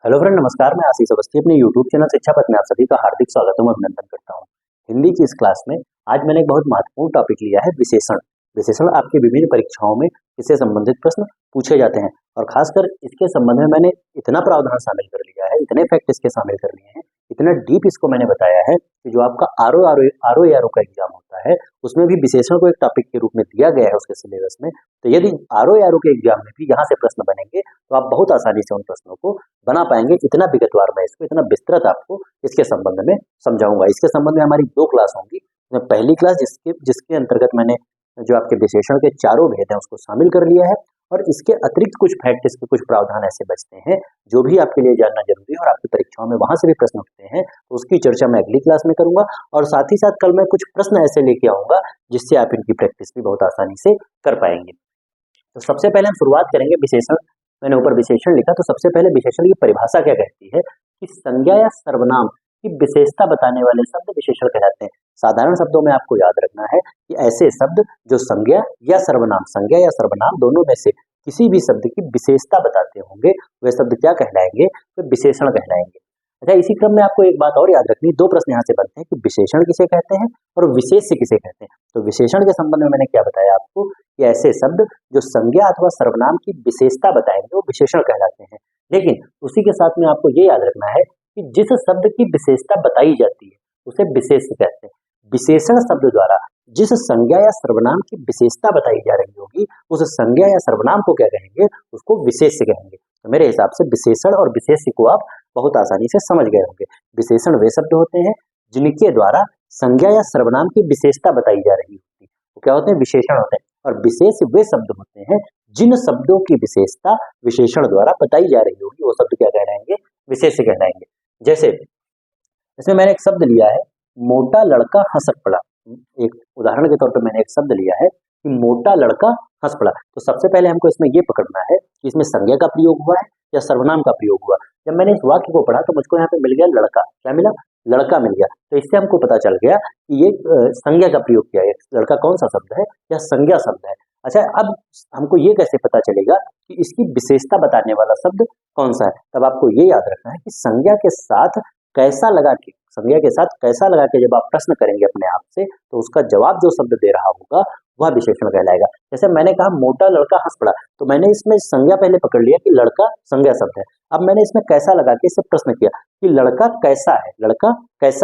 Hello friend, नमस्कार। मैं आशीष अवस्थी अपने यूट्यूब चैनल शिक्षा पथ में आप सभी का हार्दिक स्वागत और अभिनंदन करता हूं। हिंदी की इस क्लास में आज मैंने एक बहुत महत्वपूर्ण टॉपिक लिया है, विशेषण। विशेषण आपकी विभिन्न परीक्षाओं में इससे संबंधित प्रश्न पूछे जाते हैं और खासकर इसके संबंध में मैंने इतना प्रावधान शामिल कर लिया है, इतने फैक्ट इसके शामिल कर लिए हैं, इतना डीप इसको मैंने बताया है कि जो आपका आरओ का एग्जाम होता है उसमें भी विशेषण को एक टॉपिक के रूप में दिया गया है उसके सिलेबस में। तो यदि आरओ के एग्जाम में भी यहाँ से प्रश्न बनेंगे तो आप बहुत आसानी से उन प्रश्नों को बना पाएंगे। इतना विगतवार मैं इसको, इतना विस्तृत आपको इसके संबंध में समझाऊंगा। इसके संबंध में हमारी 2 क्लास होंगी। पहली क्लास जिसके अंतर्गत मैंने जो आपके विशेषण के चारों भेद हैं उसको शामिल कर लिया है और इसके अतिरिक्त कुछ फैक्ट, इसके कुछ प्रावधान ऐसे बचते हैं जो भी आपके लिए जानना जरूरी है और आपकी परीक्षाओं में वहां से भी प्रश्न उठते हैं, तो उसकी चर्चा मैं अगली क्लास में करूंगा। और साथ ही साथ कल मैं कुछ प्रश्न ऐसे लेके आऊंगा जिससे आप इनकी प्रैक्टिस भी बहुत आसानी से कर पाएंगे। तो सबसे पहले हम शुरुआत करेंगे विशेषण। मैंने ऊपर विशेषण लिखा, तो सबसे पहले विशेषण की परिभाषा क्या कहती है कि संज्ञा या सर्वनाम की विशेषता बताने वाले शब्द विशेषण कहलाते हैं। साधारण शब्दों में आपको याद रखना है कि ऐसे शब्द जो संज्ञा या सर्वनाम दोनों में से किसी भी शब्द की विशेषता बताते होंगे वे शब्द क्या कहलाएंगे? तो विशेषण कहलाएंगे। अच्छा, इसी क्रम में आपको एक बात और याद रखनी, 2 प्रश्न यहाँ से बनते हैं कि विशेषण किसे कहते हैं और विशेष्य किसे कहते हैं। तो विशेषण के संबंध में मैंने क्या बताया आपको कि ऐसे शब्द जो संज्ञा अथवा सर्वनाम की विशेषता बताएंगे वो विशेषण कहलाते हैं। लेकिन उसी के साथ में आपको ये याद रखना है कि जिस शब्द की विशेषता बताई जाती है उसे विशेष्य कहते हैं। विशेषण शब्द द्वारा जिस संज्ञा या सर्वनाम की विशेषता बताई जा रही होगी उस संज्ञा या सर्वनाम को क्या कहेंगे? उसको विशेष्य कहेंगे। तो मेरे हिसाब से विशेषण और विशेष्य को आप बहुत आसानी से समझ गए होंगे। विशेषण वे शब्द होते हैं जिनके द्वारा संज्ञा या सर्वनाम की विशेषता बताई जा रही होती है, वो क्या होते हैं? विशेषण होते हैं। और विशेष वे शब्द होते हैं जिन शब्दों की विशेषता विशेषण द्वारा बताई जा रही होगी, वो शब्द क्या कहलाएंगे? विशेष्य कहलाएंगे। जैसे इसमें मैंने एक शब्द लिया है, मोटा लड़का हंस पड़ा। एक उदाहरण के तौर पर मैंने एक शब्द लिया है कि मोटा लड़का हंस पड़ा। तो सबसे पहले हमको इसमें यह पकड़ना है कि इसमें संज्ञा का प्रयोग हुआ है या सर्वनाम का प्रयोग हुआ। जब मैंने इस वाक्य को पढ़ा तो मुझको यहाँ पे मिल गया लड़का। क्या मिला? लड़का मिल गया। तो इससे हमको पता चल गया कि ये संज्ञा का प्रयोग किया है। लड़का कौन सा शब्द है? या संज्ञा शब्द है। अच्छा, अब हमको ये कैसे पता चलेगा कि इसकी विशेषता बताने वाला शब्द कौन सा है? तब आपको ये याद रखना है कि संज्ञा के साथ कैसा लगा के जब आप प्रश्न करेंगे अपने आप से तो उसका जवाब जो शब्द दे रहा होगा वह विशेषण कहलाएगा। जैसे मैंने कहा मोटा लड़का हंस पड़ा, तो मैंने इसमें संज्ञा पहले पकड़ लिया कि लड़का संज्ञा शब्द है। अब मैंने इसमें कैसा लगा के इससे प्रश्न किया कि लड़का कैसा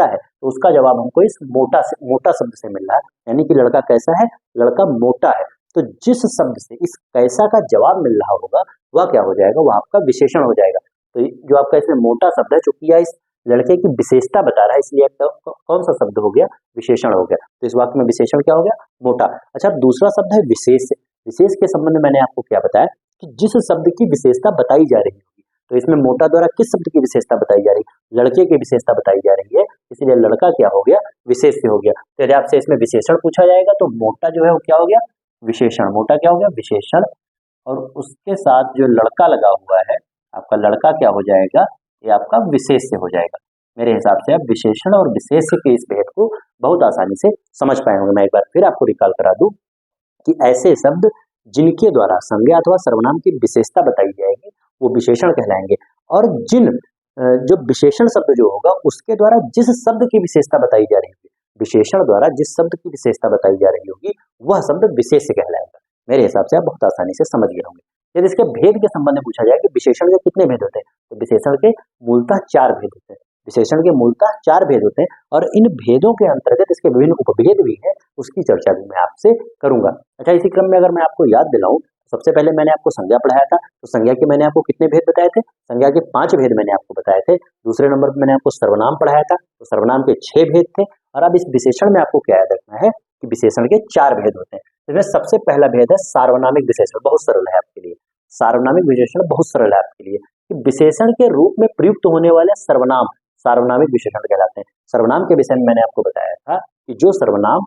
है, तो उसका जवाब हमको इस मोटा शब्द से मिल रहा है, यानी कि लड़का कैसा है? लड़का मोटा है। तो जिस शब्द से इस कैसा का जवाब मिल रहा होगा वह क्या हो जाएगा? वह आपका विशेषण हो जाएगा। तो जो आपका इसमें मोटा शब्द है, चूंकि यह इस लड़के की विशेषता बता रहा है, इसलिए कौन सा शब्द हो गया? विशेषण हो गया। तो इस वाक्य में विशेषण क्या हो गया? मोटा। अच्छा, दूसरा शब्द है विशेष। विशेष के संबंध में मैंने आपको क्या बताया कि जिस शब्द की विशेषता बताई जा रही होगी, तो इसमें मोटा द्वारा किस शब्द की विशेषता बताई जा रही है? लड़के की विशेषता बताई जा रही है, इसलिए लड़का क्या हो गया? विशेष्य हो गया। तो यदि आपसे इसमें विशेषण पूछा जाएगा तो मोटा जो है वो क्या हो गया? विशेषण। मोटा क्या हो गया? विशेषण। और उसके साथ जो लड़का लगा हुआ है, आपका लड़का क्या हो जाएगा? ये आपका विशेष्य हो जाएगा। मेरे हिसाब से आप विशेषण और विशेष्य के इस भेद को बहुत आसानी से समझ पाए होंगे। मैं एक बार फिर आपको रिकॉल करा दूं कि ऐसे शब्द जिनके द्वारा संज्ञा अथवा सर्वनाम की विशेषता बताई जाएगी वो विशेषण कहलाएंगे। और जो विशेषण शब्द जो होगा उसके द्वारा जिस शब्द की विशेषता बताई जा रही होगी, विशेषण द्वारा जिस शब्द की विशेषता बताई जा रही होगी वह शब्द विशेष्य कहलाएगा। मेरे हिसाब से आप बहुत आसानी से समझ गए होंगे। यदि इसके भेद के संबंध में पूछा जाए कि विशेषण के कितने भेद होते हैं, तो विशेषण के मूलतः 4 भेद होते हैं। विशेषण के मूलतः 4 भेद होते हैं और इन भेदों के अंतर्गत इसके विभिन्न उपभेद भी हैं, उसकी चर्चा भी मैं आपसे करूंगा। अच्छा, इसी क्रम में अगर मैं आपको याद दिलाऊं, सबसे पहले मैंने आपको संज्ञा पढ़ाया था, तो संज्ञा के मैंने आपको कितने भेद बताए थे? संज्ञा के 5 भेद मैंने आपको बताए थे। दूसरे नंबर पर मैंने आपको सर्वनाम पढ़ाया था, तो सर्वनाम के 6 भेद थे। और अब इस विशेषण में आपको क्या याद रखना है कि विशेषण के 4 भेद होते हैं। इसमें सबसे पहला भेद है सार्वनामिक विशेषण। बहुत सरल है आपके लिए, सार्वनामिक विशेषण बहुत सरल है आपके लिए कि विशेषण के रूप में प्रयुक्त होने वाले सर्वनाम सार्वनामिक विशेषण कहलाते हैं। सर्वनाम के विषय में मैंने आपको बताया था कि जो सर्वनाम,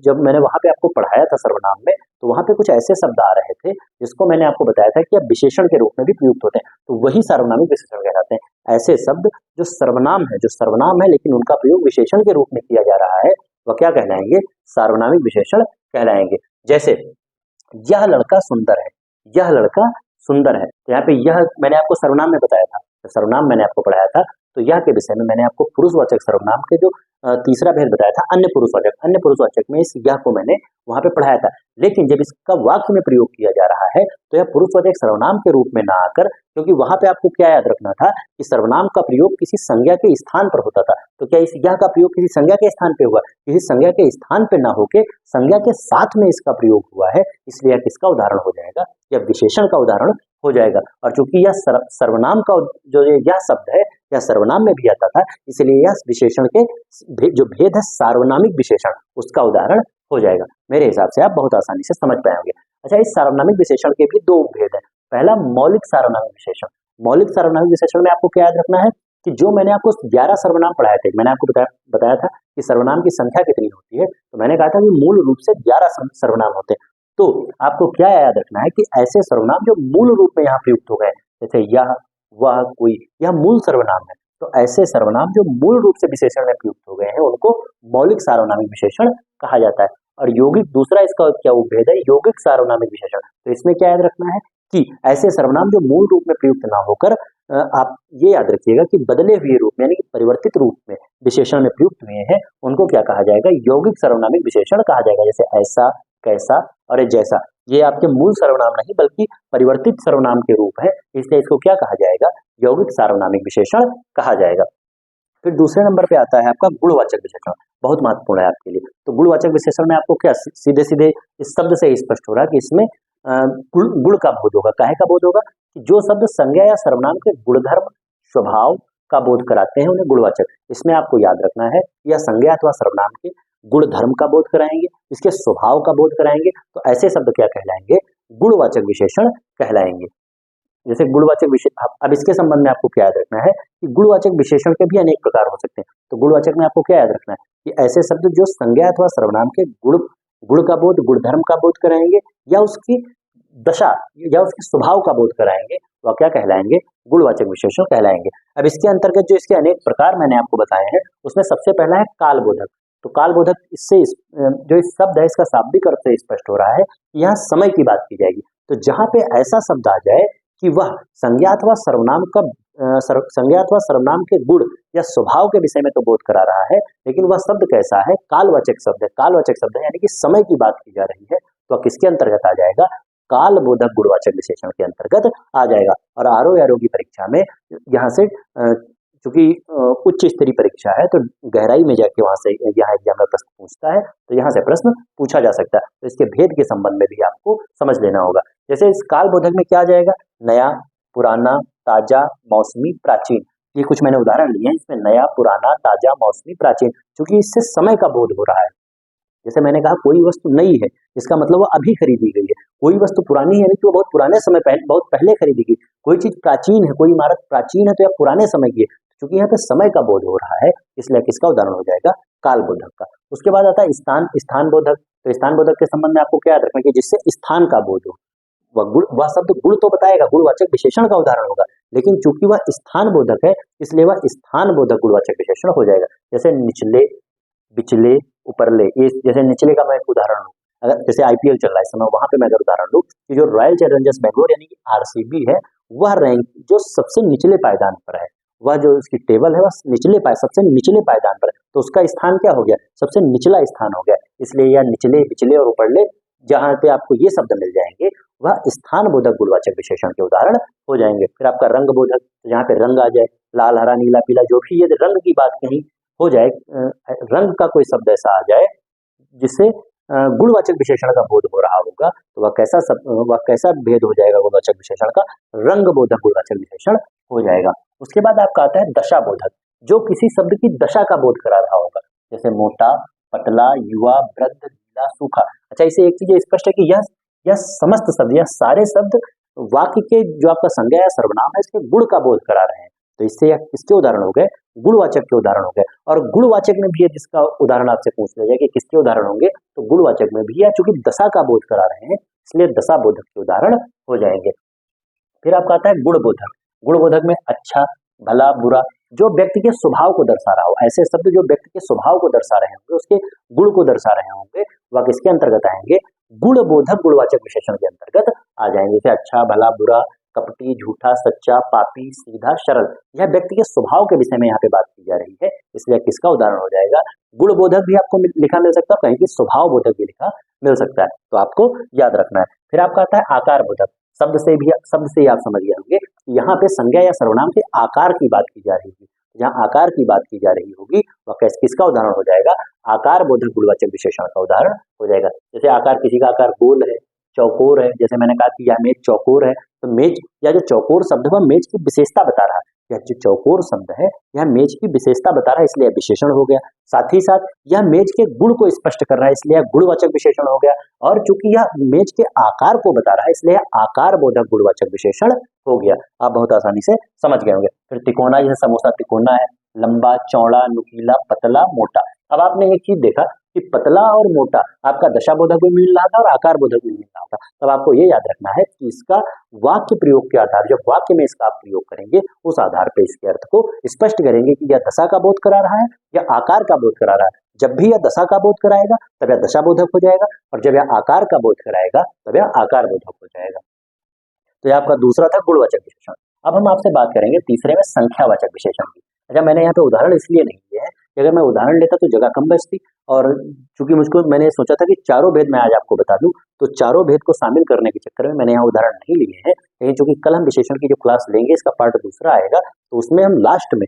जब मैंने वहां पे आपको पढ़ाया था सर्वनाम में, तो वहां पे कुछ ऐसे शब्द आ रहे थे जिसको मैंने आपको बताया था कि अब विशेषण के रूप में भी प्रयुक्त होते हैं, तो वही सार्वनामिक विशेषण कहलाते हैं। ऐसे शब्द जो सर्वनाम है लेकिन उनका प्रयोग विशेषण के रूप में किया जा रहा है वह क्या कहलाएंगे? सार्वनामिक विशेषण कहलाएंगे। जैसे यह लड़का सुंदर है, तो यहाँ पे यह मैंने आपको सर्वनाम में बताया था, सर्वनाम मैंने आपको पढ़ाया था, तो यह के विषय में मैंने आपको पुरुषवाचक सर्वनाम के जो तीसरा भेद बताया था अन्य पुरुषवाचक में इस यह को मैंने वहां पे पढ़ाया था। लेकिन जब इसका वाक्य में प्रयोग किया जा रहा है तो यह पुरुषवाचक सर्वनाम के रूप में ना आकर, क्योंकि वहां पे आपको क्या याद रखना था कि सर्वनाम का प्रयोग किसी संज्ञा के स्थान पर होता था, तो क्या इस यह का प्रयोग किसी संज्ञा के स्थान पे हुआ? किसी संज्ञा के स्थान पे ना होके संज्ञा के साथ में इसका प्रयोग हुआ है, इसलिए यह किसका उदाहरण हो जाएगा? यह विशेषण का उदाहरण हो जाएगा। और चूंकि यह सर्वनाम का जो यह शब्द है यह सर्वनाम में भी आता था, इसलिए यह विशेषण के जो भेद है सार्वनामिक विशेषण उसका उदाहरण हो जाएगा। मेरे हिसाब से आप बहुत आसानी से समझ पाएंगे। अच्छा, इस सार्वनामिक विशेषण के भी दो भेद है। पहला मौलिक सार्वनामिक विशेषण। मौलिक सार्वनामिक विशेषण में आपको क्या याद रखना है कि जो मैंने आपको 11 सर्वनाम पढ़ाए थे, मैंने आपको बताया था कि सर्वनाम की संख्या कितनी होती है, तो मैंने कहा था कि मूल रूप से 11 सर्वनाम होते हैं। तो आपको क्या याद रखना है कि ऐसे सर्वनाम जो मूल रूप में यहाँ प्रयुक्त हो गए, जैसे यह, वह, कोई, यह मूल सर्वनाम है, तो ऐसे सर्वनाम जो मूल रूप से विशेषण में प्रयुक्त हो गए हैं उनको मौलिक सार्वनामिक विशेषण कहा जाता है। और यौगिक, दूसरा इसका क्या उपभेद है, यौगिक सार्वनामिक विशेषण। तो इसमें क्या याद रखना है कि ऐसे सर्वनाम जो मूल रूप में प्रयुक्त ना होकर आप ये याद रखिएगा कि बदले हुए रूप में यानी कि परिवर्तित रूप में विशेषण में प्रयुक्त हुए हैं, उनको क्या कहा जाएगा? यौगिक सर्वनामिक विशेषण कहा जाएगा। जैसे ऐसा, कैसा और जैसा, ये आपके मूल सर्वनाम नहीं बल्कि परिवर्तित सर्वनाम के रूप है, इसलिए इसको क्या कहा जाएगा? यौगिक सार्वनामिक विशेषण कहा जाएगा। फिर दूसरे नंबर पे आता है आपका गुणवाचक विशेषण, बहुत महत्वपूर्ण है आपके लिए। तो गुणवाचक विशेषण में आपको क्या सीधे सीधे इस शब्द से स्पष्ट हो रहा है कि इसमें गुण का बोध होगा। काहे का बोध होगा? कि जो शब्द संज्ञा या सर्वनाम के गुणधर्म, स्वभाव का बोध कराते हैं उन्हें गुणवाचक। इसमें आपको याद रखना है यह संज्ञा अथवा सर्वनाम के गुण धर्म का बोध कराएंगे, इसके स्वभाव का बोध कराएंगे, तो ऐसे शब्द क्या कहलाएंगे? गुणवाचक विशेषण कहलाएंगे। जैसे गुणवाचक विशेषण, अब इसके संबंध में आपको क्या याद रखना है कि गुणवाचक विशेषण के भी अनेक प्रकार हो सकते हैं। तो गुणवाचक में आपको क्या याद रखना है कि ऐसे शब्द जो संज्ञा अथवा सर्वनाम के गुण का बोध, गुणधर्म का बोध कराएंगे या उसकी दशा या उसके स्वभाव का बोध कराएंगे, वह क्या कहलाएंगे? गुणवाचक विशेषण कहलाएंगे। अब इसके अंतर्गत जो इसके अनेक प्रकार मैंने आपको बताए हैं उसमें सबसे पहला है कालबोधक। तो कालबोधक, इससे जो इस शब्द है इसका शाब्दिक अर्थ से स्पष्ट हो रहा है कि यहाँ समय की बात की जाएगी। तो जहां पे ऐसा शब्द आ जाए कि वह संज्ञा अथवा सर्वनाम के गुण या स्वभाव के विषय में तो बोध करा रहा है, लेकिन वह शब्द कैसा है? कालवाचक शब्द है। कालवाचक शब्द है यानी कि समय की बात की जा रही है, तो किसके अंतर्गत आ जाएगा? कालबोधक गुणवाचक विशेषण के अंतर्गत आ जाएगा। और आरओ की परीक्षा में यहाँ से चूंकि उच्च स्तरीय परीक्षा है तो गहराई में जाके वहां से यहाँ एग्जाम में प्रश्न पूछता है, तो यहाँ से प्रश्न पूछा जा सकता है। तो इसके भेद के संबंध में भी आपको समझ लेना होगा। जैसे इस कालबोधक में क्या आ जाएगा? नया, पुराना, ताजा, मौसमी, प्राचीन। ये कुछ मैंने उदाहरण लिए हैं, इसमें नया, पुराना, ताजा, मौसमी, प्राचीन, क्योंकि इससे समय का बोध हो रहा है। जैसे मैंने कहा कोई वस्तु नई है, इसका मतलब वो अभी खरीदी गई है। कोई वस्तु पुरानी है, यानी कि वो बहुत पुराने समय बहुत पहले खरीदी गई। कोई चीज प्राचीन है, कोई इमारत प्राचीन है, तो यह पुराने समय की है। क्योंकि यहाँ पे समय का बोध हो रहा है, इसलिए किसका उदाहरण हो जाएगा? कालबोधक का। उसके बाद आता है स्थान बोधक। तो स्थान बोधक के संबंध में आपको क्या याद रखना है कि जिससे स्थान का बोध हो। वह शब्द गुण तो बताएगा, गुणवाचक विशेषण का उदाहरण होगा, लेकिन चूंकि वह स्थान बोधक है इसलिए वह स्थान बोधक गुणवाचक विशेषण हो जाएगा। जैसे निचले, बिचले, ऊपरले, ये जैसे निचले का मैं एक उदाहरण लूँ, अगर जैसे आईपीएल चल रहा है इस समय, वहां पे मैं अगर उदाहरण लूँ कि जो रॉयल चैलेंजर्स बैंगलोर यानी कि आरसीबी है, वह रैंक जो सबसे निचले पायदान पर है, वह जो उसकी टेबल है वह सबसे निचले पायदान पर है, तो उसका स्थान क्या हो गया? सबसे निचला स्थान हो गया। इसलिए यह निचले, बिचले और ऊपरले जहां पे आपको ये शब्द मिल जाएंगे वह स्थान बोधक गुणवाचक विशेषण के उदाहरण हो जाएंगे। फिर आपका रंग बोधक, जहाँ पे रंग आ जाए, लाल, हरा, नीला, पीला, जो भी ये रंग की बात कहीं हो जाए, रंग का कोई शब्द ऐसा आ जाए जिससे गुणवाचक विशेषण का बोध हो रहा होगा, तो वह कैसा भेद हो जाएगा गुणवाचक विशेषण का? रंग बोधक गुणवाचक विशेषण हो जाएगा। उसके बाद आपका आता है दशा बोधक, जो किसी शब्द की दशा का बोध करा रहा होगा, जैसे मोटा, पतला, युवा, वृद्ध, नीला, सूखा। अच्छा, इसे एक चीज स्पष्ट है कि यह समस्त शब्द, यह सारे शब्द वाक्य के जो आपका संज्ञा या सर्वनाम है इसके गुण का बोध करा रहे हैं, तो इससे यह किसके उदाहरण हो गए? गुणवाचक के उदाहरण हो गए। और गुणवाचक में भी जिसका उदाहरण आपसे पूछ लिया जाए कि किसके उदाहरण होंगे, तो गुणवाचक में भी है, चूंकि दशा का बोध करा रहे हैं इसलिए दशा बोधक के उदाहरण हो जाएंगे। फिर आपका आता है गुणबोधक। गुणबोधक में अच्छा, भला, बुरा, जो व्यक्ति के स्वभाव को दर्शा रहा हो, ऐसे शब्द जो व्यक्ति के स्वभाव को दर्शा रहे होंगे, उसके गुण को दर्शा रहे होंगे, वह किसके अंतर्गत आएंगे? गुणबोधक गुणवाचक विशेषण के अंतर्गत आ जाएंगे। जैसे अच्छा, भला, बुरा, कपटी, झूठा, सच्चा, पापी, सीधा, सरल, यह व्यक्ति के स्वभाव के विषय में यहाँ पे बात की जा रही है, इसलिए किसका उदाहरण हो जाएगा? गुण बोधक भी आपको लिखा मिल सकता है, कहीं कि स्वभाव बोधक भी लिखा मिल सकता है, तो आपको याद रखना है। फिर आपका आता है आकार बोधक। शब्द से ही आप समझ गए होंगे कि यहाँ पे संज्ञा या सर्वनाम के आकार की बात की जा रही है। जहाँ आकार की बात की जा रही होगी वह किसका उदाहरण हो जाएगा? आकार बोधक गुणवाचक विशेषण का उदाहरण हो जाएगा। जैसे आकार, किसी का आकार गोल है, चौकोर है, जैसे मैंने कहा कि यह मेज चौकोर है, तो मेज या जो चौकोर शब्द है वह मेज की विशेषता बता रहा है। यह जो चौकोर शब्द है यह मेज की विशेषता बता रहा है, इसलिए विशेषण हो गया। साथ ही साथ यह मेज के गुण को स्पष्ट कर रहा है, इसलिए गुणवाचक विशेषण हो गया। और चूंकि यह मेज के आकार को बता रहा है, इसलिए आकार बोधक गुणवाचक विशेषण हो गया। आप बहुत आसानी से समझ गए होंगे। फिर तिकोना, जैसे समोसा तिकोना है, लंबा, चौड़ा, नुकीला, पतला, मोटा। अब आपने एक चीज देखा कि पतला और मोटा आपका दशा बोधक भी मिल रहा था और आकार बोधक भी मिल रहा था। तब आपको ये याद रखना है कि इसका वाक्य प्रयोग के आधार, जब वाक्य में इसका आप प्रयोग करेंगे उस आधार पर इसके अर्थ को स्पष्ट करेंगे कि यह दशा का बोध करा रहा है या आकार का बोध करा रहा है। जब भी यह दशा का बोध कराएगा तब यह दशा बोधक हो जाएगा, और जब यह आकार का बोध कराएगा तब यह आकार बोधक हो जाएगा। तो यह आपका दूसरा था गुणवाचक विशेषण। अब हम आपसे बात करेंगे तीसरे में संख्यावाचक विशेषण की। अच्छा, मैंने यहाँ पे उदाहरण इसलिए नहीं दिए हैं कि अगर मैं उदाहरण लेता तो जगह कम बचती, और चूंकि मैंने सोचा था कि चारों भेद मैं आज आपको बता दूं, तो चारों भेद को शामिल करने के चक्कर में मैंने यहाँ उदाहरण नहीं लिए हैं। लेकिन चूंकि कल हम विशेषण की जो क्लास लेंगे, इसका पार्ट दूसरा आएगा, तो उसमें हम लास्ट में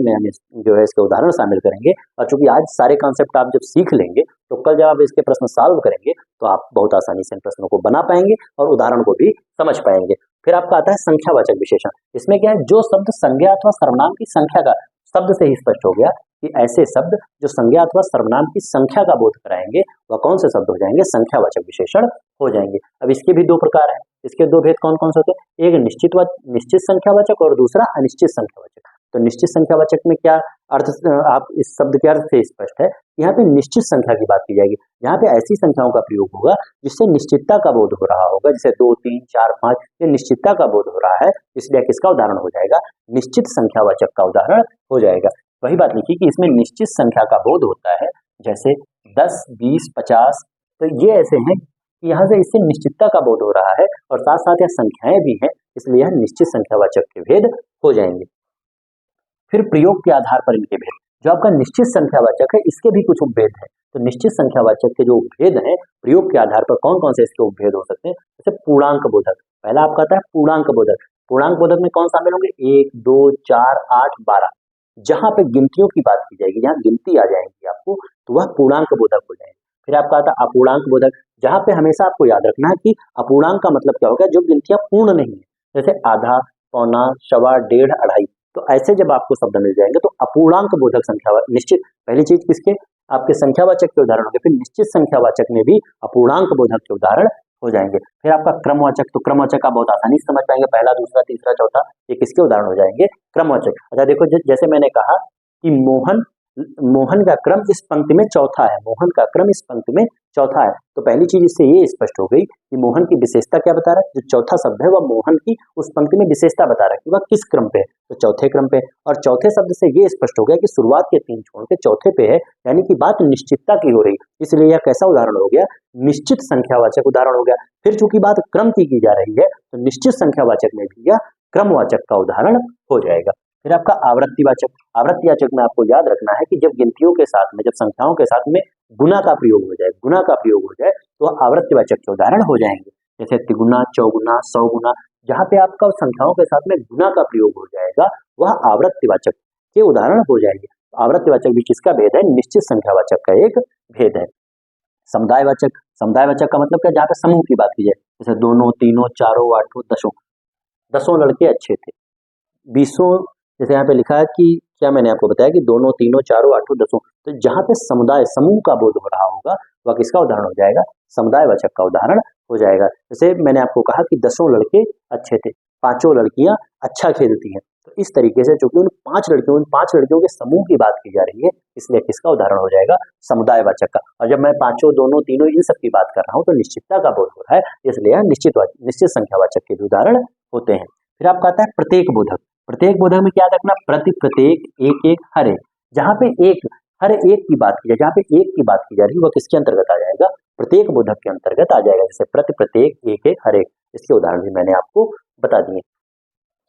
हम जो है इसके उदाहरण शामिल करेंगे। और चूंकि आज सारे कॉन्सेप्ट आप जब सीख लेंगे तो कल जब आप इसके प्रश्न सॉल्व करेंगे तो आप बहुत आसानी से इन प्रश्नों को बना पाएंगे और उदाहरण को भी समझ पाएंगे। फिर आपका आता है संख्यावाचक विशेषण। इसमें क्या है? जो शब्द संज्ञा अथवा सर्वनाम की संख्या का, शब्द से ही स्पष्ट हो गया कि ऐसे शब्द जो संज्ञा अथवा सर्वनाम की संख्या का बोध कराएंगे वह कौन से शब्द हो जाएंगे? संख्यावाचक विशेषण हो जाएंगे। अब इसके भी दो प्रकार हैं। इसके दो भेद कौन कौन से होते हैं? एक निश्चित संख्यावाचक और दूसरा अनिश्चित संख्यावाचक। तो निश्चित संख्यावाचक में क्या अर्थ, आप इस शब्द के अर्थ से स्पष्ट है, यहाँ पे निश्चित संख्या की बात की जाएगी। यहाँ पे ऐसी संख्याओं का प्रयोग होगा जिससे निश्चितता का बोध हो रहा होगा, जैसे 2, 3, 4, 5, ये निश्चितता का बोध हो रहा है, इसलिए किसका उदाहरण हो जाएगा? निश्चित संख्यावाचक का उदाहरण हो जाएगा। वही बात लिखी कि इसमें निश्चित संख्या का बोध होता है, जैसे 10, 20, 50, तो ये ऐसे हैं कि यहाँ से इससे निश्चितता का बोध हो रहा है और साथ साथ यह संख्याएं भी हैं, इसलिए यह निश्चित संख्यावाचक के भेद हो जाएंगे। फिर प्रयोग के आधार पर इनके भेद, जो आपका निश्चित संख्यावाचक है इसके भी कुछ उपभेद हैं। तो निश्चित संख्यावाचक के जो उपभेद हैं प्रयोग के आधार पर कौन कौन से इसके उपभेद हो सकते हैं? जैसे पूर्णांक बोधक। पहला आपका आता है पूर्णांक बोधक। पूर्णांक बोधक में कौन शामिल होंगे? 1, 2, 4, 8, 12। जहां पे गिनतियों की बात की जाएगी, जहां गिनती आ जाएगी आपको, तो वह पूर्णांक बोधक हो जाएंगे। फिर आपका आता है अपूर्णांक बोधक, जहां पे हमेशा आपको याद रखना है कि अपूर्णांक का मतलब क्या होगा? जो गिनतियां पूर्ण नहीं है, जैसे आधा, पौना, सवा, डेढ़, अढ़ाई। तो ऐसे जब आपको शब्द मिल जाएंगे तो अपूर्णांक बोधक निश्चित, पहली चीज किसके? आपके संख्यावाचक के उदाहरण होंगे। फिर निश्चित संख्यावाचक में भी अपूर्णांक बोधक के उदाहरण हो जाएंगे। फिर आपका क्रमवाचक, तो क्रमवाचक आप बहुत आसानी से समझ पाएंगे, पहला, दूसरा, तीसरा, चौथा, ये किसके उदाहरण हो जाएंगे? क्रमवाचक। अच्छा देखो, जैसे मैंने कहा कि मोहन का क्रम इस पंक्ति में चौथा है, मोहन का क्रम इस पंक्ति में चौथा है, तो पहली चीज इससे ये स्पष्ट हो गई कि मोहन की विशेषता क्या बता रहा है? जो चौथा शब्द है वह मोहन की उस पंक्ति में विशेषता बता रहा है कि वह किस क्रम पे है, तो चौथे क्रम पे। और चौथे शब्द से ये स्पष्ट हो गया कि शुरुआत के 3 छोड़ के चौथे पे है, यानी कि बात निश्चितता की हो रही, इसलिए यह कैसा उदाहरण हो गया? निश्चित संख्यावाचक उदाहरण हो गया। फिर चूंकि बात क्रम की जा रही है तो निश्चित संख्यावाचक में भी यह क्रमवाचक का उदाहरण हो जाएगा। फिर आपका आवृत्तिवाचक। आवृत्तिवाचक में आपको याद रखना है कि जब गिनतियों के साथ में, जब संख्याओं के साथ में गुना का प्रयोग हो जाए तो आवृत्तिवाचक के उदाहरण हो जाएंगे, जैसे तिगुना, चौगुना, सौगुना। जहाँ पे आपका संख्याओं के साथ में गुना का प्रयोग हो जाएगा वह आवृत्तिवाचक के उदाहरण हो जाएंगे। आवृत्तिवाचक भी किसका भेद है? निश्चित संख्यावाचक का एक भेद है। समुदायवाचक। समुदायवाचक का मतलब क्या? जहाँ पे समूह की बात की जाए, जैसे दोनों, तीनों, चारों, आठों, दसों लड़के अच्छे थे, 20, जैसे यहाँ पे लिखा है कि क्या मैंने आपको बताया कि दोनों, तीनों, चारों, आठों, दसों, तो जहाँ पे समुदाय, समूह का बोध हो रहा होगा वह किसका उदाहरण हो जाएगा? समुदायवाचक का उदाहरण हो जाएगा। जैसे मैंने आपको कहा कि 10 लड़के अच्छे थे, 5 लड़कियां अच्छा खेलती हैं, तो इस तरीके से चूंकि उन 5 लड़कियों के समूह की बात की जा रही है, इसलिए किसका उदाहरण हो जाएगा? समुदायवाचक का। और जब मैं 5, दोनों, तीनों इन सब की बात कर रहा हूँ तो निश्चितता का बोध हो रहा है, इसलिए निश्चित संख्यावाचक के भी उदाहरण होते हैं। फिर आपका आता है प्रत्येक बोधक। प्रत्येक बोधक में क्या रखना? प्रत्येक, एक एक, हर एक। जहाँ पे हर एक की बात की जाए, जहाँ पे एक की बात की जा रही है वह किसके अंतर्गत आ जाएगा? प्रत्येक बोधक के अंतर्गत आ जाएगा, जैसे प्रति, प्रत्येक, एक एक, हर एक। इसके उदाहरण भी मैंने आपको बता दिए।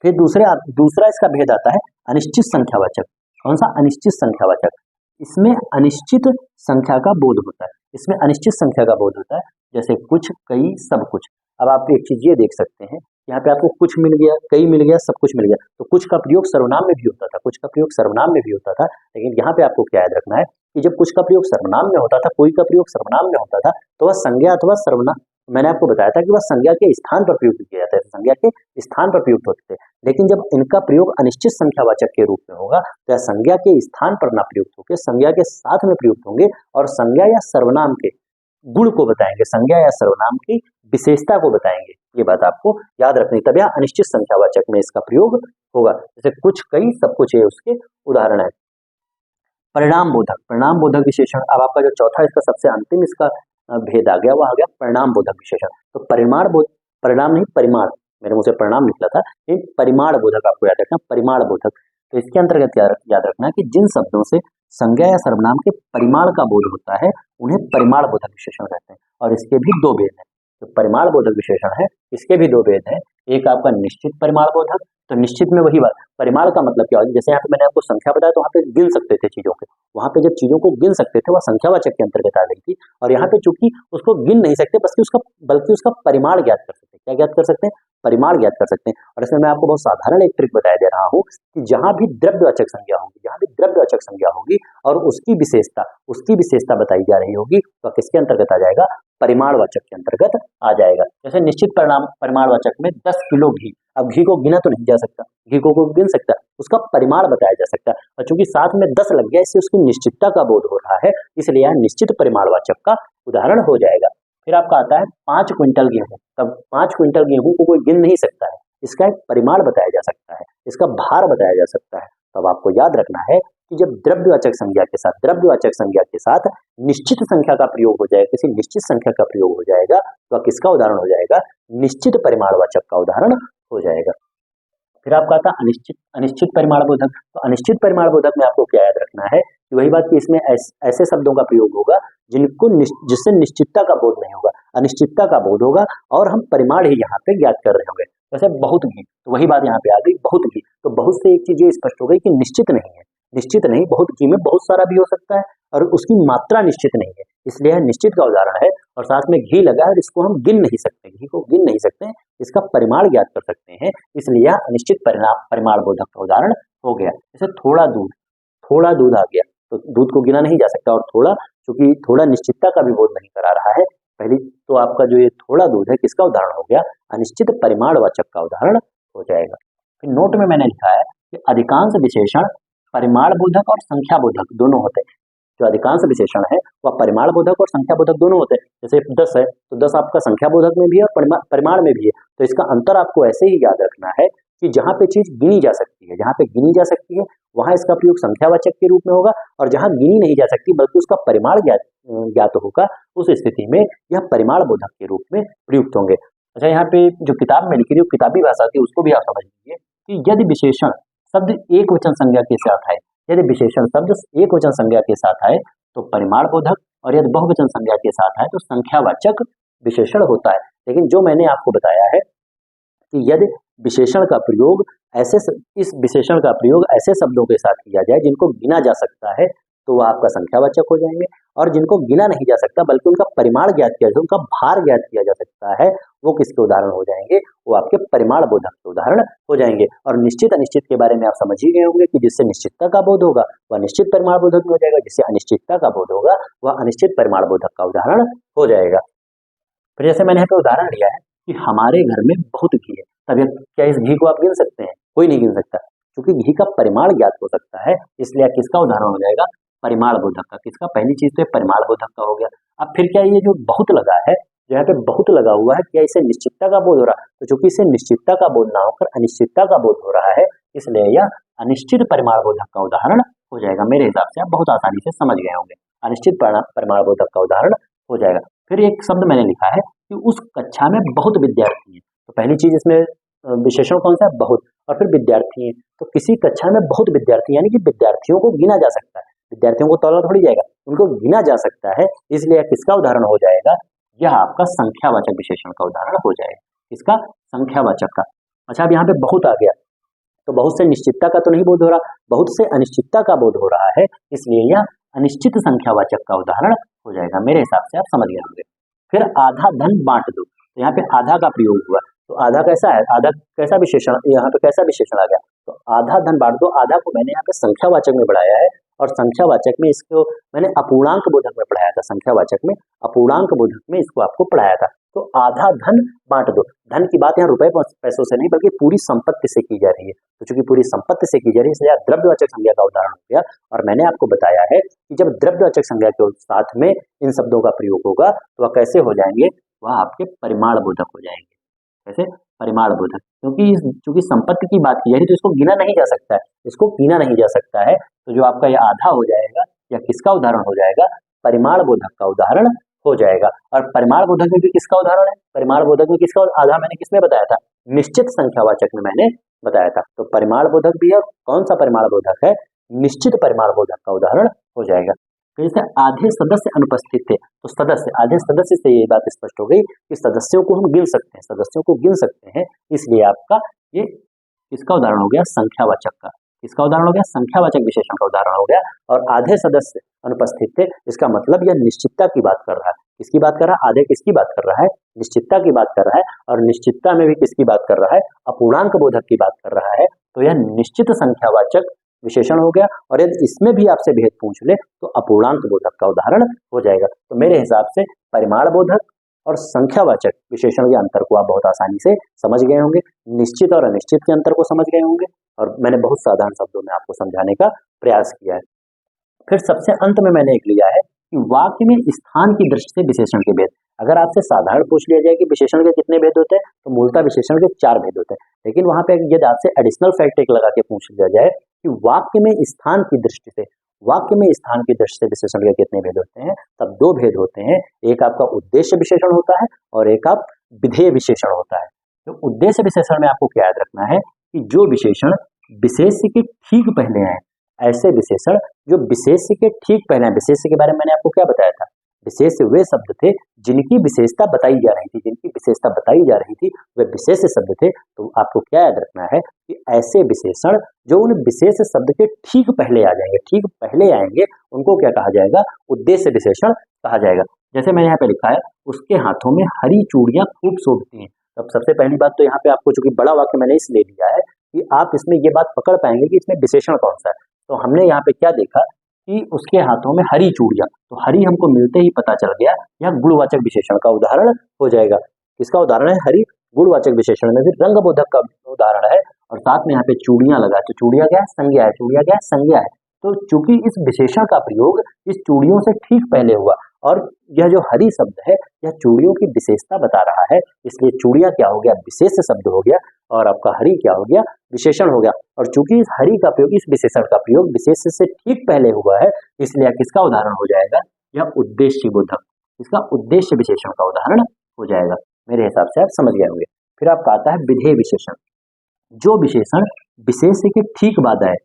फिर दूसरा इसका भेद आता है अनिश्चित संख्यावाचक। कौन सा? अनिश्चित संख्यावाचक। इसमें अनिश्चित संख्या का बोध होता है, इसमें अनिश्चित संख्या का बोध होता है, जैसे कुछ, कई, सब कुछ। अब आप एक चीज ये देख सकते हैं, यहाँ पे आपको कुछ मिल गया, कई मिल गया, सब कुछ मिल गया, तो कुछ का प्रयोग सर्वनाम में भी होता था, कुछ का प्रयोग सर्वनाम में भी होता था। लेकिन यहाँ पे आपको क्या याद रखना है कि जब कुछ का प्रयोग सर्वनाम में होता था, कोई का प्रयोग सर्वनाम में होता था, तो वह संज्ञा अथवा सर्वनाम, मैंने आपको बताया था कि वह संज्ञा के स्थान पर प्रयुक्त किया जाता है, संज्ञा के स्थान पर प्रयुक्त होते थे। लेकिन जब इनका प्रयोग अनिश्चित संख्यावाचक के रूप में होगा, तो यह संज्ञा के स्थान पर ना प्रयुक्त होकर संज्ञा के साथ में प्रयुक्त होंगे और संज्ञा या सर्वनाम के गुण को बताएंगे, संज्ञा या सर्वनाम की विशेषता को बताएंगे। ये बात आपको याद रखनी, तब यह अनिश्चित संख्यावाचक में इसका प्रयोग होगा। जैसे कुछ, कई, सब कुछ, ये उसके उदाहरण है। परिणाम बोधक, परिणाम बोधक विशेषण। अब आपका जो चौथा, इसका सबसे अंतिम इसका भेद आ गया, वह आ गया परिणाम बोधक विशेषण। तो परिणाम नहीं, परिमाण, मेरे मुंह से परिणाम निकला था, ये परिमाण बोधक आपको याद रखना, परिमाण बोधक। तो इसके अंतर्गत याद रखना कि जिन शब्दों से संज्ञा या सर्वनाम के परिमाण का बोध होता है उन्हें परिमाण बोधक विशेषण कहते हैं। और इसके भी दो भेद हैं। तो परिमाण बोधक विशेषण है, इसके भी दो भेद हैं। एक आपका निश्चित परिमाण बोधक। तो निश्चित में वही बात, परिमाण का मतलब क्या होता है, जैसे यहाँ पे मैंने आपको संख्या बताया, तो वहाँ पे गिन सकते थे चीजों के, वहाँ पे जब चीजों को गिन सकते थे वह संख्यावाचक के अंतर्गत आ गई थी। और यहाँ पे चूंकि उसको गिन नहीं सकते, बल्कि उसका परिमाण ज्ञात कर सकते हैं। क्या ज्ञात कर सकते हैं? परिमाण ज्ञात कर सकते हैं। और इसमें मैं आपको बहुत साधारण एक ट्रिक बताया दे रहा हूँ कि जहां भी द्रव्यवाचक संज्ञा होगी, जहां भी द्रव्यवाचक संज्ञा होगी और उसकी विशेषता बताई जा रही होगी, तो किसके अंतर्गत आ जाएगा? परिमाणवाचक के अंतर्गत आ जाएगा। जैसे निश्चित परिमाणवाचक में 10 किलो घी, अब घी को गिना तो नहीं जा सकता, घी को गिन सकता, उसका परिमाण बताया जा सकता है। और चूंकि साथ में 10 लग गया, इससे उसकी निश्चितता का बोध हो रहा है, इसलिए यह निश्चित परिमाणवाचक का उदाहरण हो जाएगा। फिर आपका आता है 5 क्विंटल गेहूं। तब 5 क्विंटल गेहूं को कोई गिन नहीं सकता है, इसका एक परिमाण बताया जा सकता है, इसका भार बताया जा सकता है। तब आपको याद रखना है कि जब द्रव्यवाचक संज्ञा के साथ निश्चित संख्या का प्रयोग हो जाएगा, किसी निश्चित संख्या का प्रयोग हो जाएगा, तो किसका उदाहरण हो जाएगा? निश्चित परिमाणवाचक का उदाहरण हो जाएगा। फिर आपका आता अनिश्चित परिमाणबोधक। तो अनिश्चित परिमाणबोधक में आपको क्या याद रखना है कि वही बात कि इसमें ऐसे शब्दों का प्रयोग होगा जिससे निश्चितता का बोध नहीं होगा, अनिश्चितता का बोध होगा, और हम परिमाण ही यहाँ पे ज्ञात कर रहे होंगे। जैसे बहुत घी, तो वही बात यहाँ पे आ गई, बहुत घी। तो बहुत से एक चीज ये स्पष्ट हो गई कि निश्चित नहीं है, निश्चित नहीं, बहुत घी में बहुत सारा भी हो सकता है और उसकी मात्रा निश्चित नहीं है, इसलिए यह निश्चित का उदाहरण है। और साथ में घी लगा है, इसको हम गिन नहीं सकते, घी को गिन नहीं सकते, इसका परिमाण ज्ञात कर सकते हैं, इसलिए यह अनिश्चित परिमाण बोधक का उदाहरण हो गया। जैसे थोड़ा दूध आ गया, तो दूध को गिना नहीं जा सकता, और थोड़ा, चूंकि थोड़ा निश्चितता का भी बोध नहीं करा रहा है, पहली तो आपका जो ये थोड़ा दूध है किसका उदाहरण हो गया? अनिश्चित परिमाणवाचक का उदाहरण हो जाएगा। फिर नोट में मैंने लिखा है कि अधिकांश विशेषण परिमाण बोधक और संख्या बोधक दोनों होते हैं। जो अधिकांश विशेषण है वह परिमाण बोधक और संख्या बोधक दोनों होते हैं। जैसे 10 है, तो 10 आपका संख्या बोधक में भी है और परिमाण में भी है। तो इसका अंतर आपको ऐसे ही याद रखना है कि जहां पे चीज गिनी जा सकती है, जहां पे गिनी जा सकती है वहां इसका प्रयोग संख्यावाचक के रूप में होगा, और जहां गिनी नहीं जा सकती बल्कि उसका परिमाण ज्ञात होगा, उस स्थिति में यह परिमाण बोधक के रूप में प्रयुक्त होंगे। अच्छा, यहाँ पे जो किताब में लिखी हुई किताबी भाषा थी उसको भी आप समझ लीजिए कि यदि विशेषण शब्द एक वचन संज्ञा के साथ आए, यदि विशेषण शब्द एक वचन संज्ञा के साथ आए तो परिमाण बोधक, और यदि बहुवचन संज्ञा के साथ आए तो संख्यावाचक विशेषण होता है। लेकिन जो मैंने आपको बताया है कि यदि विशेषण का प्रयोग इस विशेषण का प्रयोग ऐसे शब्दों के साथ किया जाए जिनको गिना जा सकता है, तो वह आपका संख्यावाचक हो जाएंगे, और जिनको गिना नहीं जा सकता बल्कि उनका परिमाण ज्ञात किया जाए, उनका भार ज्ञात किया जा सकता है, वो किसके उदाहरण हो जाएंगे? वो आपके परिमाण बोधक के उदाहरण हो जाएंगे। और निश्चित अनिश्चित के बारे में आप समझ ही गए होंगे कि जिससे निश्चितता का बोध होगा वह निश्चित परिमाण बोधक हो जाएगा, जिससे अनिश्चितता का बोध होगा वह अनिश्चित परिमाण बोधक का उदाहरण हो जाएगा। फिर जैसे मैंने यहाँ पे उदाहरण लिया है कि हमारे घर में बहुत घी है, तब क्या इस घी को आप गिन सकते हैं? कोई नहीं गिन सकता, क्योंकि घी का परिमाण ज्ञात हो सकता है, इसलिए किसका उदाहरण हो जाएगा? परिमाण बोधक का। किसका? पहली चीज तो परिमाण बोधक का हो गया। अब फिर क्या ये जो बहुत लगा है, जो यहाँ पे बहुत लगा हुआ है, क्या इसे निश्चितता का बोध हो रहा है? तो चूंकि इसे निश्चितता का बोध ना होकर अनिश्चितता का बोध हो रहा है, इसलिए यह अनिश्चित परिमाण बोधक का उदाहरण हो जाएगा। मेरे हिसाब से आप बहुत आसानी से समझ गए होंगे, अनिश्चित परिमाण बोधक का उदाहरण हो जाएगा। फिर एक शब्द मैंने लिखा है कि उस कक्षा में बहुत विद्यार्थी हैं, तो पहली चीज इसमें विशेषण कौन सा है? बहुत, और फिर विद्यार्थी हैं, तो किसी कक्षा में बहुत विद्यार्थी यानी कि विद्यार्थियों को गिना जा सकता है, विद्यार्थियों को तौला थोड़ी जाएगा, उनको गिना जा सकता है, इसलिए किसका उदाहरण हो जाएगा, यह आपका संख्यावाचक विशेषण का उदाहरण हो जाएगा। इसका संख्यावाचक का। अच्छा, अब यहाँ पे बहुत आ गया, तो बहुत से निश्चितता का तो नहीं बोध हो रहा, बहुत से अनिश्चितता का बोध हो रहा है, इसलिए यह अनिश्चित संख्यावाचक का उदाहरण हो जाएगा। मेरे हिसाब से आप समझ गए होंगे। फिर आधा धन बांट दो, तो यहाँ पे आधा का प्रयोग हुआ, तो आधा कैसा है, आधा कैसा विशेषण, यहाँ पे कैसा विशेषण आ गया, तो आधा धन बांट दो। आधा को मैंने यहाँ पे संख्यावाचक में बढ़ाया है, और संख्यावाचक में इसको मैंने अपूर्णांक बोधक में पढ़ाया था, संख्यावाचक में अपूर्णांक बोधक में इसको आपको पढ़ाया था। तो आधा धन बांट दो, धन की बात यहाँ रुपए पैसों से नहीं बल्कि पूरी संपत्ति से की जा रही है, तो चूंकि पूरी संपत्ति से की जा रही है इसलिए द्रव्यवाचक संज्ञा का उदाहरण हो गया। और मैंने आपको बताया है कि जब द्रव्यवाचक संज्ञा के साथ में इन शब्दों का प्रयोग होगा तो वह कैसे हो जाएंगे, वह आपके परिमाण बोधक हो जाएंगे। कैसे, परिमाण बोधक, क्योंकि संपत्ति की बात की जा रही है तो इसको गिना नहीं जा सकता है, इसको गिना नहीं जा सकता है, तो जो आपका यह आधा हो जाएगा या किसका उदाहरण हो जाएगा, परिमाण बोधक का उदाहरण हो जाएगा। और परिमाण बोधक में भी किसका उदाहरण है, परिमाण बोधक में किसका आधा मैंने किसमें बताया था, निश्चित संख्यावाचक में मैंने बताया था। तो परिमाण बोधक भी है, कौन सा परिमाण बोधक है, निश्चित परिमाण बोधक का उदाहरण हो जाएगा। तो जैसे आधे सदस्य अनुपस्थित थे, तो सदस्य, आधे सदस्य से ये बात स्पष्ट हो गई कि सदस्यों को हम गिन सकते हैं, सदस्यों को गिन सकते हैं, इसलिए आपका ये किसका उदाहरण हो गया, संख्यावाचक का। इसका उदाहरण हो गया, संख्यावाचक विशेषण का उदाहरण हो गया। और आधे सदस्य अनुपस्थित थे, इसका मतलब यह निश्चितता की बात कर रहा है। किसकी बात कर रहा है, आधे किसकी बात कर रहा है, निश्चितता की बात कर रहा है। और निश्चितता में भी किसकी बात कर रहा है, अपूर्णांक बोधक की बात कर रहा है। तो यह निश्चित संख्यावाचक विशेषण हो गया। और यदि इसमें भी आपसे भेद पूछ ले तो अपूर्णांक बोधक का उदाहरण हो जाएगा। तो मेरे हिसाब से परिमाण बोधक और संख्यावाचक विशेषण के अंतर को आप बहुत आसानी से समझ गए होंगे, निश्चित और अनिश्चित के अंतर को समझ गए होंगे, और मैंने बहुत साधारण शब्दों में आपको समझाने का प्रयास किया है। फिर सबसे अंत में मैंने एक लिया है कि वाक्य में स्थान की दृष्टि से विशेषण के भेद। अगर आपसे साधारण पूछ लिया जाए कि विशेषण के कितने भेद होते हैं, तो मूलतः विशेषण के 4 भेद होते हैं। लेकिन वहां पे यदि आपसे एडिशनल फैक्ट एक लगा के पूछ लिया जाए कि वाक्य में स्थान की दृष्टि से, वाक्य में स्थान की दृष्टि से विशेषण के कितने भेद होते हैं, तब 2 भेद होते हैं। एक आपका उद्देश्य विशेषण होता है और एक आप विधेय विशेषण होता है। तो उद्देश्य विशेषण में आपको क्या याद रखना है कि जो विशेषण विशेष्य के ठीक पहले आए, ऐसे विशेषण जो विशेष्य के ठीक पहले आए। विशेष्य के बारे में मैंने आपको क्या बताया था, विशेष्य वे शब्द थे जिनकी विशेषता बताई जा रही थी, जिनकी विशेषता बताई जा रही थी वे विशेष्य शब्द थे। तो आपको क्या याद रखना है कि ऐसे विशेषण जो उन विशेष शब्द के ठीक पहले आ जाएंगे, ठीक पहले आएंगे, उनको क्या कहा जाएगा, उद्देश्य विशेषण कहा जाएगा। जैसे मैंने यहाँ पे लिखा है, उसके हाथों में हरी चूड़ियां खूब शोभती हैं। अब सबसे पहली बात तो यहाँ पे आपको, चूंकि बड़ा वाक्य मैंने इसलिए लिया है कि आप इसमें ये बात पकड़ पाएंगे कि इसमें विशेषण कौन सा है। तो हमने यहाँ पे क्या देखा कि उसके हाथों में हरी चूड़ियां, तो हरी हमको मिलते ही पता चल गया यह गुणवाचक विशेषण का उदाहरण हो जाएगा। किसका उदाहरण है, हरी, गुणवाचक विशेषण में फिर रंगबोधक का उदाहरण है। और साथ में यहाँ पे चूड़ियां लगा, तो चूड़ियां क्या है, संज्ञा है, चूड़ियां क्या है, संज्ञा है। तो चूंकि इस विशेषण का प्रयोग इस चूड़ियों से ठीक पहले हुआ और यह जो हरी शब्द है यह चूड़ियों की विशेषता बता रहा है, इसलिए चूड़ियां क्या हो गया, विशेष शब्द हो गया, और आपका हरी क्या हो गया, विशेषण हो गया। और चूंकि इस हरी का प्रयोग, इस विशेषण का प्रयोग विशेष से ठीक पहले हुआ है, इसलिए किसका उदाहरण हो जाएगा, यह उद्देश्य बोधक, इसका उद्देश्य विशेषण का उदाहरण हो जाएगा। मेरे हिसाब से आप समझ गए होंगे। फिर आपका आता है विधेय विशेषण। जो विशेषण विशेष के ठीक बाद आए,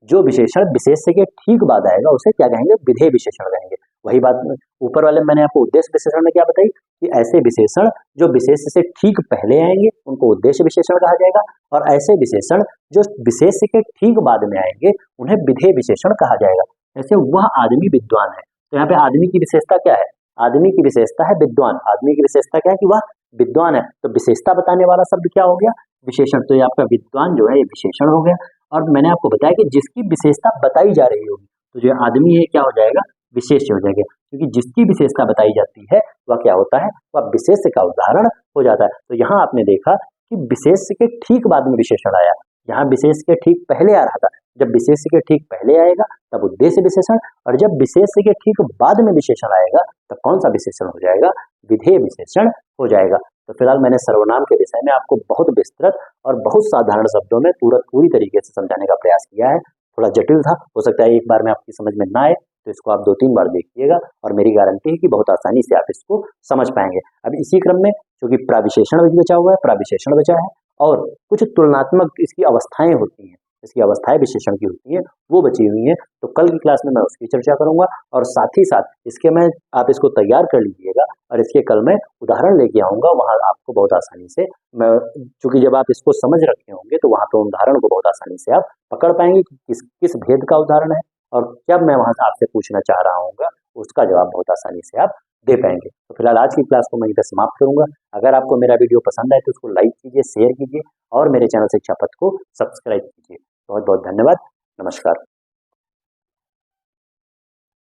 जो विशेषण विशेष के ठीक बाद आएगा उसे क्या कहेंगे, विधेय विशेषण कहेंगे। वही बात ऊपर वाले मैंने आपको उद्देश्य विशेषण में क्या बताई कि ऐसे विशेषण जो विशेष से ठीक पहले आएंगे उनको उद्देश्य विशेषण कहा जाएगा, और ऐसे विशेषण जो विशेष के ठीक बाद में आएंगे उन्हें विधेय विशेषण कहा जाएगा। जैसे वह आदमी विद्वान है, तो यहाँ पे आदमी की विशेषता क्या है, आदमी की विशेषता है विद्वान। आदमी की विशेषता क्या है कि वह विद्वान है, तो विशेषता बताने वाला शब्द क्या हो गया, विशेषण। तो ये आपका विद्वान जो है ये विशेषण हो गया। और मैंने आपको बताया कि जिसकी विशेषता बताई जा रही होगी, तो जो आदमी है क्या हो जाएगा, विशेष्य हो जाएगा, क्योंकि जिसकी विशेषता बताई जाती है वह क्या होता है, वह विशेष्य का उदाहरण हो जाता है। तो यहाँ आपने देखा कि विशेष्य के ठीक बाद में विशेषण आया, यहाँ विशेष के ठीक पहले आ रहा था। जब विशेष के ठीक पहले आएगा तब उद्देश्य विशेषण, और जब विशेष के ठीक बाद में विशेषण आएगा तब कौन सा विशेषण हो जाएगा, विधेय विशेषण हो जाएगा। तो फिलहाल मैंने सर्वनाम के विषय में आपको बहुत विस्तृत और बहुत साधारण शब्दों में पूरी तरीके से समझाने का प्रयास किया है। थोड़ा जटिल था, हो सकता है एक बार में आपकी समझ में ना आए, तो इसको आप 2-3 बार देखिएगा, और मेरी गारंटी है कि बहुत आसानी से आप इसको समझ पाएंगे। अब इसी क्रम में क्योंकि प्राविशेषण भी बचा हुआ है, प्राविशेषण बचा है, और कुछ तुलनात्मक इसकी अवस्थाएं होती हैं, इसकी अवस्थाएं विशेषण की होती हैं वो बची हुई हैं। तो कल की क्लास में मैं उसकी चर्चा करूंगा और साथ ही साथ इसके मैं आप इसको तैयार कर लीजिएगा और इसके कल मैं उदाहरण लेके आऊंगा। वहाँ आपको बहुत आसानी से मैं, चूंकि जब आप इसको समझ रखे होंगे तो वहाँ पे उदाहरण को बहुत आसानी से आप पकड़ पाएंगे कि किस किस भेद का उदाहरण है और क्या मैं वहाँ से आपसे पूछना चाह रहा हूँ उसका जवाब बहुत आसानी से आप दे पाएंगे। तो फिलहाल आज की क्लास को मैं इधर समाप्त करूंगा। अगर आपको मेरा वीडियो पसंद आए तो उसको लाइक कीजिए, शेयर कीजिए और मेरे चैनल शिक्षा पथ को सब्सक्राइब कीजिए। बहुत बहुत धन्यवाद। नमस्कार।